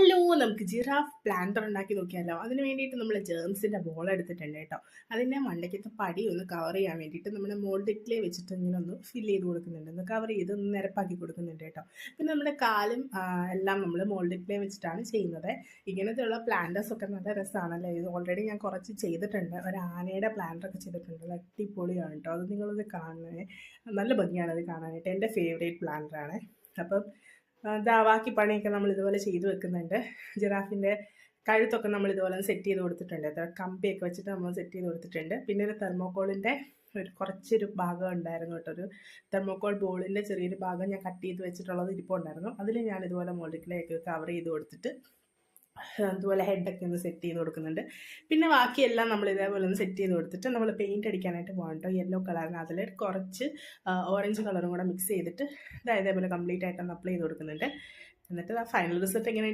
Hello, നമുക്ക് giraffe planter ഉണ്ടാക്കി നോക്കിയാലോ? അതിന് വേണ്ടിയിട്ട് നമ്മൾ ജേംസിൻ്റെ ബോൾ എടുത്തിട്ടുണ്ട് കേട്ടോ. അതിൻ്റെ മണ്ടയ്ക്കത്തെ പടി ഒന്ന് കവർ ചെയ്യാൻ വേണ്ടിയിട്ട് നമ്മൾ മോൾഡ് ക്ലേ വെച്ചിട്ട് ഇങ്ങനെ ഒന്ന് ഫില്ല് ചെയ്ത് കൊടുക്കുന്നുണ്ട്, ഒന്ന് കവർ ചെയ്ത് ഒന്ന് നിരപ്പാക്കി കൊടുക്കുന്നുണ്ട് കേട്ടോ. പിന്നെ നമ്മുടെ കാലും എല്ലാം നമ്മൾ മോൾഡ് ക്ലേ വെച്ചിട്ടാണ് ചെയ്യുന്നത്. ഇങ്ങനത്തെയുള്ള പ്ലാന്റേഴ്സ് ഒക്കെ നല്ല രസമാണല്ലേ. ഇത് ഓൾറെഡി ഞാൻ കുറച്ച് ചെയ്തിട്ടുണ്ട്. ഒരു ആനയുടെ പ്ലാന്ററൊക്കെ ചെയ്തിട്ടുണ്ട്, അത് അടിപൊളിയാണ് കേട്ടോ. അത് നിങ്ങളത് കാണണേ, നല്ല ഭംഗിയാണ് അത് കാണാനായിട്ട്. എൻ്റെ ഫേവറേറ്റ് പ്ലാന്ററാണ്. അപ്പം ബാക്കി പണിയൊക്കെ നമ്മൾ ഇതുപോലെ ചെയ്തു വെക്കുന്നുണ്ട്. ജിറാഫിൻ്റെ കഴുത്തൊക്കെ നമ്മൾ ഇതുപോലെ സെറ്റ് ചെയ്ത് കൊടുത്തിട്ടുണ്ട്. കമ്പിയൊക്കെ വെച്ചിട്ട് നമ്മൾ സെറ്റ് ചെയ്ത് കൊടുത്തിട്ടുണ്ട്. പിന്നെ ഒരു തെർമോക്കോളിൻ്റെ കുറച്ചൊരു ഭാഗം ഉണ്ടായിരുന്നു കേട്ടോ. ഒരു തെർമോക്കോൾ ബോളിൻ്റെ ചെറിയൊരു ഭാഗം ഞാൻ കട്ട് ചെയ്ത് വെച്ചിട്ടുള്ളത് ഇരിപ്പുണ്ടായിരുന്നു. അതിൽ ഞാൻ ഇതുപോലെ മോൾഡിക്കിലേക്ക് കവർ ചെയ്ത് കൊടുത്തിട്ട് അതുപോലെ ഹെഡൊക്കെ ഒന്ന് സെറ്റ് ചെയ്ത് കൊടുക്കുന്നുണ്ട്. പിന്നെ ബാക്കിയെല്ലാം നമ്മൾ ഇതേപോലെ ഒന്ന് സെറ്റ് ചെയ്ത് കൊടുത്തിട്ട് നമ്മൾ പെയിൻറ്റ് അടിക്കാനായിട്ട് പോകാം കേട്ടോ. യെല്ലോ കളറിന് അതിൽ കുറച്ച് ഓറഞ്ച് കളറും കൂടെ മിക്സ് ചെയ്തിട്ട് ഇതേപോലെ കംപ്ലീറ്റ് ആയിട്ടൊന്ന് അപ്ലൈ ചെയ്ത് കൊടുക്കുന്നുണ്ട്. എന്നിട്ട് ഫൈനൽ റിസൾട്ട് എങ്ങനെ